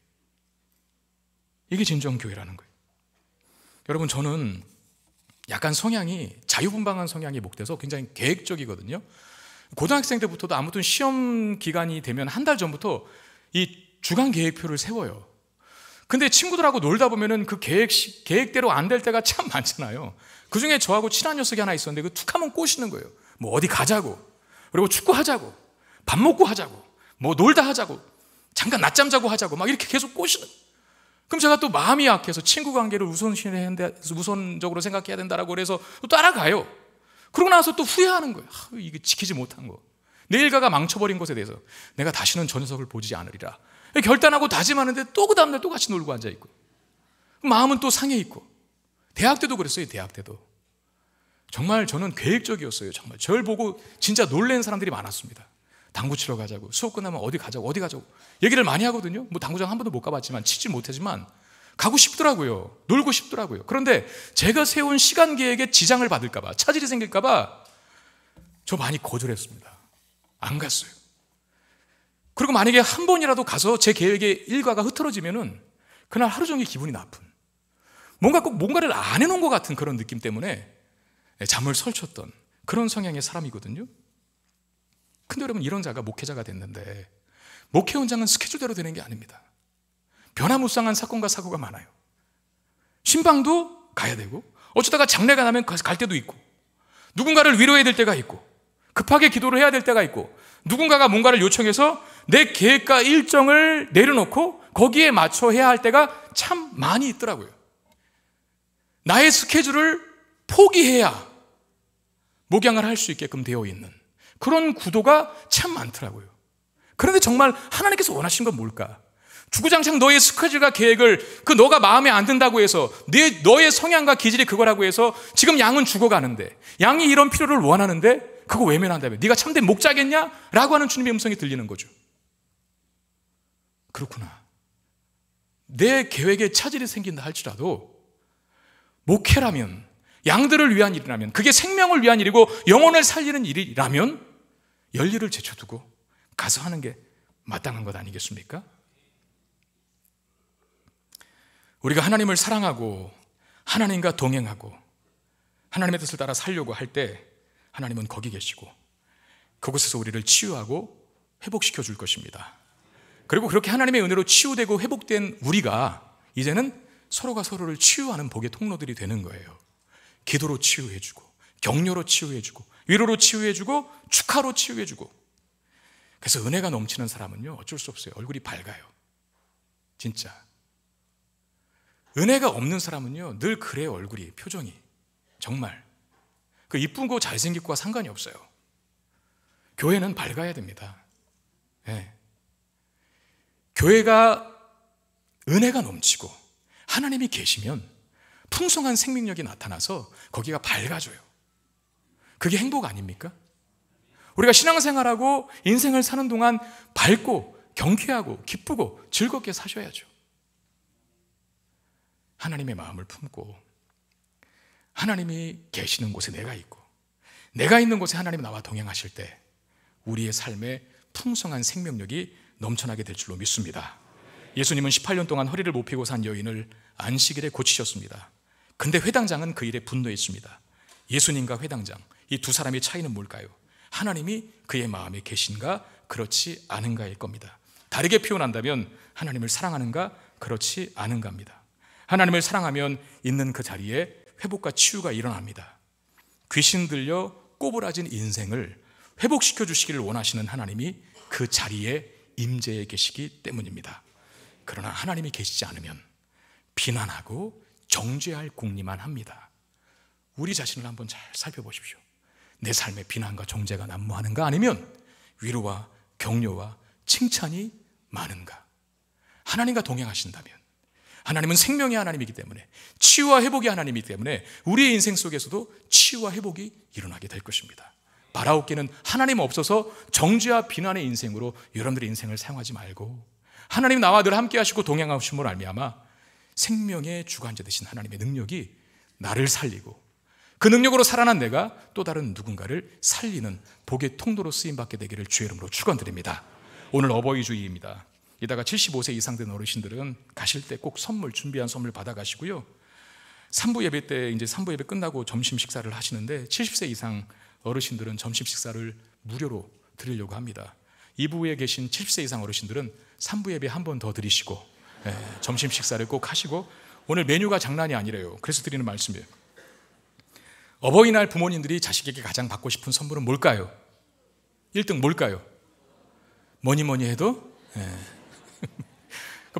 이게 진정 교회라는 거예요. 여러분, 저는 약간 성향이 자유분방한 성향이 목돼서 굉장히 계획적이거든요. 고등학생 때부터도 아무튼 시험 기간이 되면 한 달 전부터 이 주간 계획표를 세워요. 근데 친구들하고 놀다 보면은 그 계획대로 안 될 때가 참 많잖아요. 그 중에 저하고 친한 녀석이 하나 있었는데 그 툭 하면 꼬시는 거예요. 뭐 어디 가자고, 그리고 축구하자고, 밥 먹고 하자고, 뭐 놀다 하자고, 잠깐 낮잠 자고 하자고 막 이렇게 계속 꼬시는. 그럼 제가 또 마음이 약해서 친구 관계를 우선적으로 생각해야 된다라고 그래서 또 따라가요. 그러고 나서 또 후회하는 거예요. 이게 지키지 못한 거, 내일가가 망쳐버린 것에 대해서 내가 다시는 저 녀석을 보지 않으리라 결단하고 다짐하는데 또 그 다음날 또 같이 놀고 앉아있고 마음은 또 상해 있고. 대학 때도 그랬어요. 대학 때도 정말 저는 계획적이었어요. 정말 저를 보고 진짜 놀란 사람들이 많았습니다. 당구 치러 가자고, 수업 끝나면 어디 가자고 얘기를 많이 하거든요. 뭐 당구장 한 번도 못 가봤지만, 치지 못하지만 가고 싶더라고요. 놀고 싶더라고요. 그런데 제가 세운 시간 계획에 지장을 받을까 봐, 차질이 생길까 봐 저 많이 거절했습니다. 안 갔어요. 그리고 만약에 한 번이라도 가서 제 계획의 일과가 흐트러지면은 그날 하루 종일 기분이 나쁜, 뭔가 꼭 뭔가를 안 해놓은 것 같은 그런 느낌 때문에 잠을 설쳤던 그런 성향의 사람이거든요. 근데 여러분, 이런 자가 목회자가 됐는데 목회 현장은 스케줄대로 되는 게 아닙니다. 변화무쌍한 사건과 사고가 많아요. 신방도 가야 되고, 어쩌다가 장례가 나면 갈 때도 있고, 누군가를 위로해야 될 때가 있고, 급하게 기도를 해야 될 때가 있고, 누군가가 뭔가를 요청해서 내 계획과 일정을 내려놓고 거기에 맞춰 해야 할 때가 참 많이 있더라고요. 나의 스케줄을 포기해야 목양을 할 수 있게끔 되어 있는 그런 구도가 참 많더라고요. 그런데 정말 하나님께서 원하신 건 뭘까? 주구장창 너의 스케줄과 계획을, 그 너가 마음에 안 든다고 해서 너의 성향과 기질이 그거라고 해서 지금 양은 죽어가는데, 양이 이런 필요를 원하는데 그거 외면한다면 네가 참된 목자겠냐? 라고 하는 주님의 음성이 들리는 거죠. 그렇구나. 내 계획에 차질이 생긴다 할지라도 목회라면, 양들을 위한 일이라면, 그게 생명을 위한 일이고 영혼을 살리는 일이라면 열일을 제쳐두고 가서 하는 게 마땅한 것 아니겠습니까? 우리가 하나님을 사랑하고 하나님과 동행하고 하나님의 뜻을 따라 살려고 할 때 하나님은 거기 계시고 그곳에서 우리를 치유하고 회복시켜 줄 것입니다. 그리고 그렇게 하나님의 은혜로 치유되고 회복된 우리가 이제는 서로가 서로를 치유하는 복의 통로들이 되는 거예요. 기도로 치유해주고, 격려로 치유해주고, 위로로 치유해주고, 축하로 치유해주고. 그래서 은혜가 넘치는 사람은요, 어쩔 수 없어요. 얼굴이 밝아요. 진짜. 은혜가 없는 사람은요, 늘 그래요. 얼굴이, 표정이. 정말 그 이쁜 거 잘생긴 거와 상관이 없어요. 교회는 밝아야 됩니다. 네. 교회가 은혜가 넘치고 하나님이 계시면 풍성한 생명력이 나타나서 거기가 밝아져요. 그게 행복 아닙니까? 우리가 신앙생활하고 인생을 사는 동안 밝고 경쾌하고 기쁘고 즐겁게 사셔야죠. 하나님의 마음을 품고 하나님이 계시는 곳에 내가 있고 내가 있는 곳에 하나님이 나와 동행하실 때 우리의 삶에 풍성한 생명력이 넘쳐나게 될 줄로 믿습니다. 예수님은 18년 동안 허리를 못 펴고 산 여인을 안식일에 고치셨습니다. 근데 회당장은 그 일에 분노했습니다. 예수님과 회당장, 이 두 사람의 차이는 뭘까요? 하나님이 그의 마음에 계신가 그렇지 않은가일 겁니다. 다르게 표현한다면 하나님을 사랑하는가 그렇지 않은가입니다. 하나님을 사랑하면 있는 그 자리에 회복과 치유가 일어납니다. 귀신 들려 꼬부라진 인생을 회복시켜 주시기를 원하시는 하나님이 그 자리에 임재해 계시기 때문입니다. 그러나 하나님이 계시지 않으면 비난하고 정죄할 궁리만 합니다. 우리 자신을 한번 잘 살펴보십시오. 내 삶에 비난과 정죄가 난무하는가, 아니면 위로와 격려와 칭찬이 많은가? 하나님과 동행하신다면, 하나님은 생명의 하나님이기 때문에, 치유와 회복의 하나님이기 때문에 우리의 인생 속에서도 치유와 회복이 일어나게 될 것입니다. 바라옵기는 하나님 없어서 정죄와 비난의 인생으로 여러분들의 인생을 사용하지 말고, 하나님 나와 늘 함께 하시고 동행하심으로 말미암아 생명의 주관자 되신 하나님의 능력이 나를 살리고, 그 능력으로 살아난 내가 또 다른 누군가를 살리는 복의 통로로 쓰임받게 되기를 주의 이름으로 축원드립니다. 오늘 어버이 주일입니다. 이따가 75세 이상 된 어르신들은 가실 때 꼭 선물, 준비한 선물 받아가시고요, 3부 예배 때 이제 3부 예배 끝나고 점심 식사를 하시는데 70세 이상 어르신들은 점심 식사를 무료로 드리려고 합니다. 2부에 계신 70세 이상 어르신들은 3부 예배 한 번 더 드리시고, 점심 식사를 꼭 하시고, 오늘 메뉴가 장난이 아니래요. 그래서 드리는 말씀이에요. 어버이날 부모님들이 자식에게 가장 받고 싶은 선물은 뭘까요? 1등 뭘까요? 뭐니 해도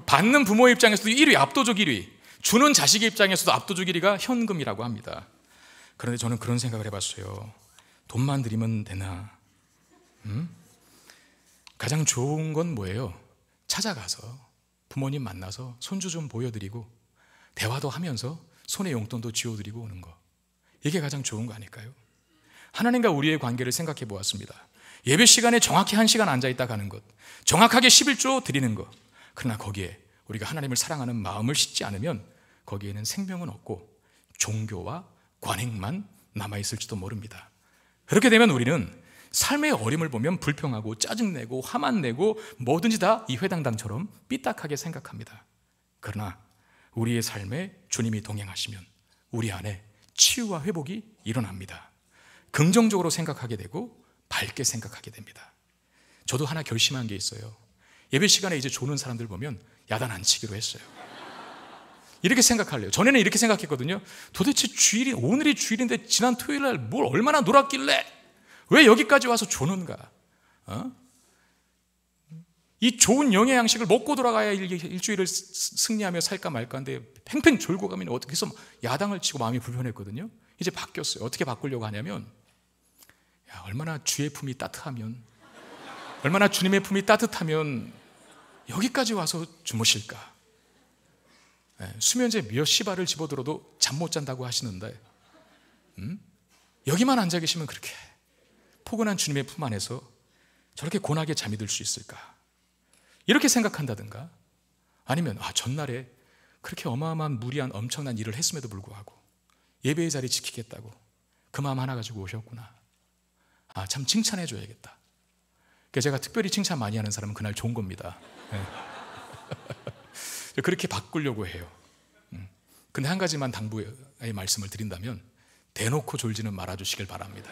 받는 부모 입장에서도 1위, 압도적 1위, 주는 자식의 입장에서도 압도적 1위가 현금이라고 합니다. 그런데 저는 그런 생각을 해봤어요. 돈만 드리면 되나? 가장 좋은 건 뭐예요? 찾아가서 부모님 만나서 손주 좀 보여드리고 대화도 하면서 손에 용돈도 쥐어드리고 오는 거, 이게 가장 좋은 거 아닐까요? 하나님과 우리의 관계를 생각해 보았습니다. 예배 시간에 정확히 1시간 앉아있다 가는 것, 정확하게 11조 드리는 것, 그러나 거기에 우리가 하나님을 사랑하는 마음을 싣지 않으면 거기에는 생명은 없고 종교와 관행만 남아있을지도 모릅니다. 그렇게 되면 우리는 삶의 어림을 보면 불평하고 짜증내고 화만 내고 뭐든지 다 이 회당당처럼 삐딱하게 생각합니다. 그러나 우리의 삶에 주님이 동행하시면 우리 안에 치유와 회복이 일어납니다. 긍정적으로 생각하게 되고 밝게 생각하게 됩니다. 저도 하나 결심한 게 있어요. 예배 시간에 이제 조는 사람들 보면 야단 안 치기로 했어요. 이렇게 생각할래요. 전에는 이렇게 생각했거든요. 도대체 주일이, 오늘이 주일인데 지난 토요일 날 뭘 얼마나 놀았길래 왜 여기까지 와서 조는가? 이 좋은 영의 양식을 먹고 돌아가야 일주일을 승리하며 살까 말까 한데 팽팽 졸고 가면 어떻게 해서 야당을 치고 마음이 불편했거든요. 이제 바뀌었어요. 어떻게 바꾸려고 하냐면, 얼마나 주의 품이 따뜻하면, 얼마나 주님의 품이 따뜻하면 여기까지 와서 주무실까? 수면제 몇 시발을 집어들어도 잠 못 잔다고 하시는데, 여기만 앉아 계시면 그렇게 포근한 주님의 품 안에서 저렇게 고나게 잠이 들 수 있을까? 이렇게 생각한다든가, 아니면 전날에 그렇게 어마어마한 무리한 엄청난 일을 했음에도 불구하고 예배의 자리 지키겠다고 그 마음 하나 가지고 오셨구나. 참 칭찬해 줘야겠다. 제가 특별히 칭찬 많이 하는 사람은 그날 좋은 겁니다. 그렇게 바꾸려고 해요. 근데 한 가지만 당부의 말씀을 드린다면, 대놓고 졸지는 말아주시길 바랍니다.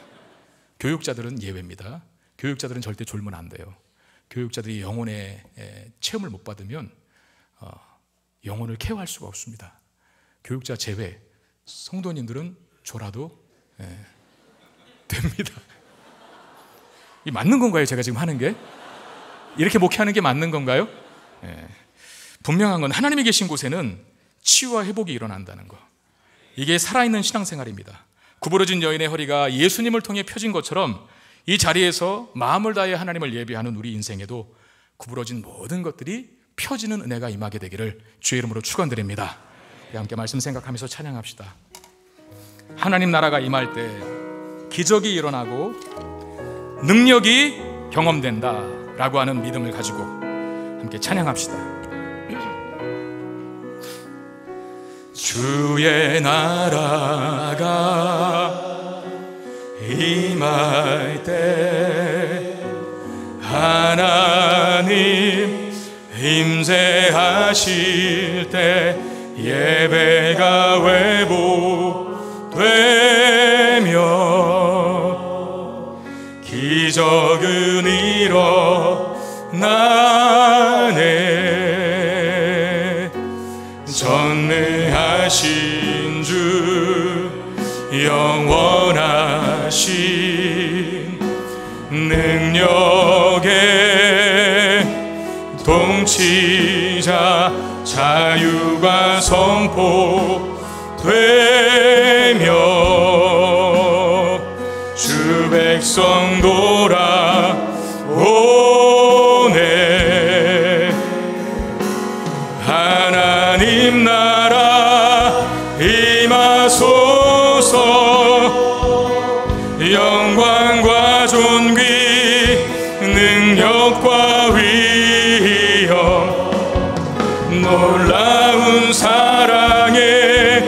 교육자들은 예외입니다. 교육자들은 절대 졸면 안 돼요. 교육자들이 영혼의 체험을 못 받으면 영혼을 케어할 수가 없습니다. 교육자 제외, 성도님들은 졸아도 됩니다. 이 맞는 건가요? 제가 지금 하는 게? 이렇게 목회하는 게 맞는 건가요? 분명한 건 하나님이 계신 곳에는 치유와 회복이 일어난다는 거, 이게 살아있는 신앙생활입니다. 구부러진 여인의 허리가 예수님을 통해 펴진 것처럼 이 자리에서 마음을 다해 하나님을 예배하는 우리 인생에도 구부러진 모든 것들이 펴지는 은혜가 임하게 되기를 주의 이름으로 축원드립니다. 함께 말씀 생각하면서 찬양합시다. 하나님 나라가 임할 때 기적이 일어나고 능력이 경험된다라고 하는 믿음을 가지고 함께 찬양합시다. 주의 나라가 임할 때 하나님 임재하실 때 예배가 회복되며 기적은 일어나네. 전능하신 주 영원하신 능력의 통치자 자유가 선포되며 주 백성 돌아오네. 하나님 나라 임하소서. 영광과 존귀 능력과 위엄 놀라운 사랑의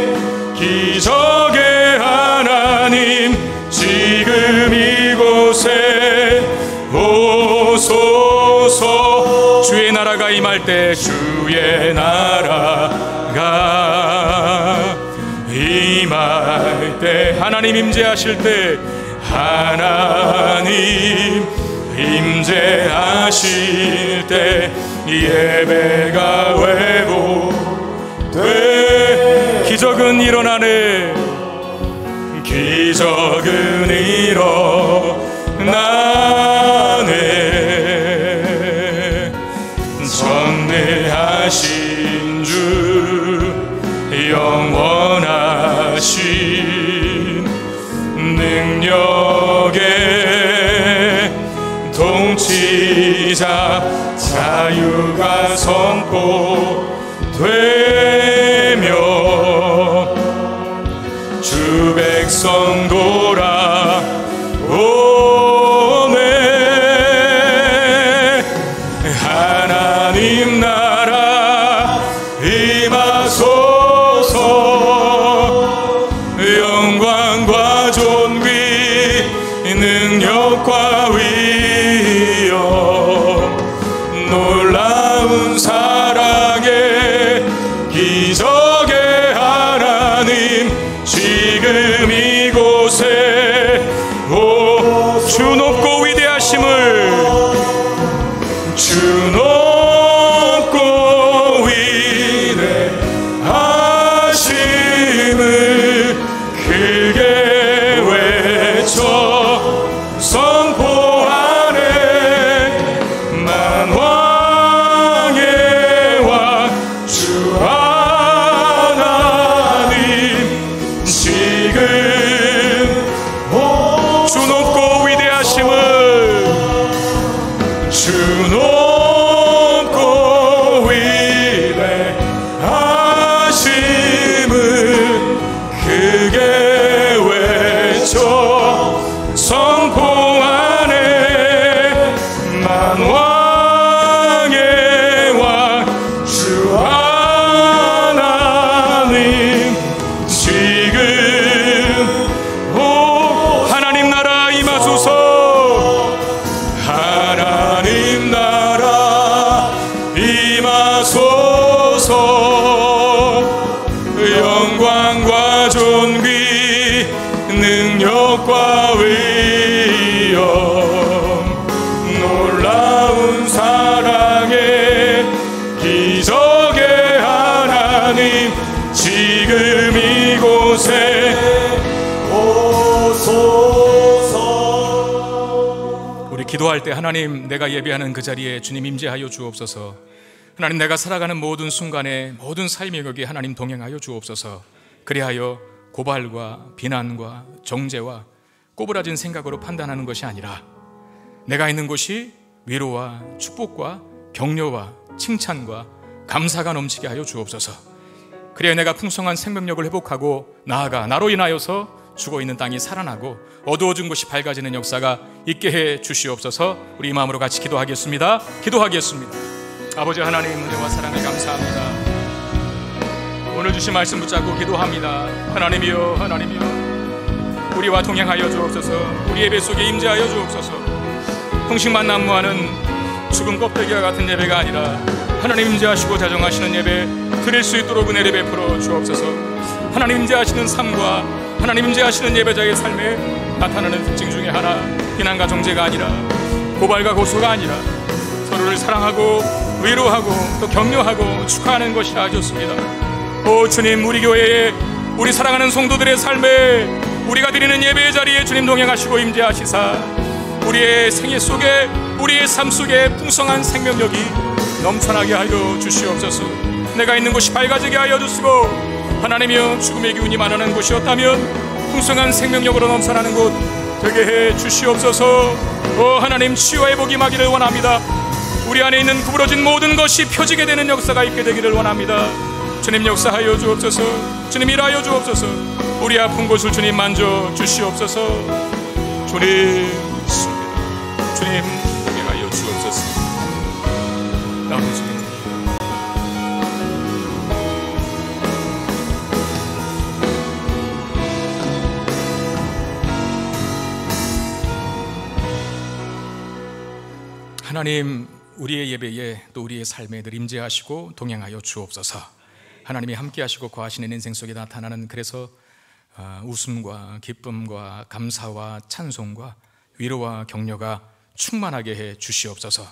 기적의 하나님 지금 이곳에 오소서. 주의 나라가 임할 때 주의 나라가 임할 때 하나님 임재하실 때 하나님 임재하실 때 예배가 회복돼 기적은 일어나네. 기적은 일어나네. 전능하신 주 영원하신 능력의 통치자 자유가 선포되며 주 백성 돌아오네. 하나님 나라 임하소서. 영광과 존귀 능력과 위엄 놀라운 사랑의 기적의 하나님 지금 이곳에 주 높고 위대하심을 주 높고 위대하심을 크게 외쳐 선포하네. 만왕의 왕 주 하나님 지금 주 높고 위대하심을 주 높고 위대하심을 크게 외쳐 선포하네. 만왕의 왕 주 하나님 지금 하나님 나라 임하소서. 하나님 나라 임하소서. 영광과 존귀 능력과 위엄 놀라운 사랑의 기적의 하나님 지금 이곳에 오소서. 우리 기도할 때 하나님 내가 예배하는 그 자리에 주님 임재하여 주옵소서. 하나님 내가 살아가는 모든 순간에 모든 삶의 격에 하나님 동행하여 주옵소서. 그리하여 고발과 비난과 정죄와 꼬부라진 생각으로 판단하는 것이 아니라 내가 있는 곳이 위로와 축복과 격려와 칭찬과 감사가 넘치게 하여 주옵소서. 그래야 내가 풍성한 생명력을 회복하고 나아가 나로 인하여서 죽어있는 땅이 살아나고 어두워진 곳이 밝아지는 역사가 있게 해 주시옵소서. 우리 이 마음으로 같이 기도하겠습니다. 아버지 하나님 은혜와 사랑을 감사합니다. 오늘 주신 말씀 붙잡고 기도합니다. 하나님이여, 하나님이여, 우리와 동행하여 주옵소서. 우리 예배 속에 임재하여 주옵소서. 형식만 난무하는 죽은 껍데기와 같은 예배가 아니라 하나님 임재하시고 자정하시는 예배 드릴 수 있도록 은혜를 베풀어 주옵소서. 하나님 임재하시는 삶과 하나님 임재하시는 예배자의 삶에 나타나는 특징 중에 하나, 비난과 정죄가 아니라, 고발과 고소가 아니라 서로를 사랑하고 위로하고 또 격려하고 축하하는 것이라 하셨습니다. 오 주님, 우리 교회에 우리 사랑하는 성도들의 삶에 우리가 드리는 예배의 자리에 주님 동행하시고 임재하시사 우리의 생애 속에, 우리의 삶 속에 풍성한 생명력이 넘쳐나게 하여 주시옵소서. 내가 있는 곳이 밝아지게 하여 주시고, 하나님이여, 죽음의 기운이 많아는 곳이었다면 풍성한 생명력으로 넘쳐나는 곳 되게 해 주시옵소서. 오 하나님, 치유와 회복이 임하기를 원합니다. 우리 안에 있는 구부러진 모든 것이 펴지게 되는 역사가 있게 되기를 원합니다. 주님 역사하여 주옵소서. 주님 일하여 주옵소서. 우리 아픈 곳을 주님 만져 주시옵소서. 주님 있습니다. 주님 동행하여 주옵소서. 아버지, 하나님, 우리의 예배에 또 우리의 삶에 늘 임재하시고 동행하여 주옵소서. 하나님이 함께하시고 거하시는 인생 속에 나타나는, 그래서 웃음과 기쁨과 감사와 찬송과 위로와 격려가 충만하게 해 주시옵소서.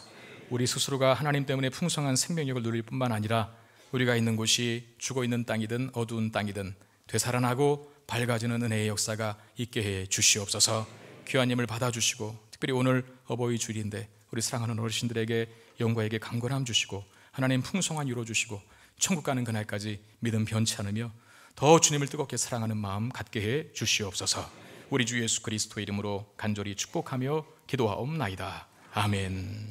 우리 스스로가 하나님 때문에 풍성한 생명력을 누릴 뿐만 아니라 우리가 있는 곳이 죽어있는 땅이든 어두운 땅이든 되살아나고 밝아지는 은혜의 역사가 있게 해 주시옵소서. 귀한 힘을 받아주시고, 특별히 오늘 어버이 주일인데 우리 사랑하는 어르신들에게 영광에게 강건함 주시고, 하나님 풍성한 위로 주시고, 천국 가는 그날까지 믿음 변치 않으며 더 주님을 뜨겁게 사랑하는 마음 갖게 해 주시옵소서. 우리 주 예수 그리스도의 이름으로 간절히 축복하며 기도하옵나이다. 아멘.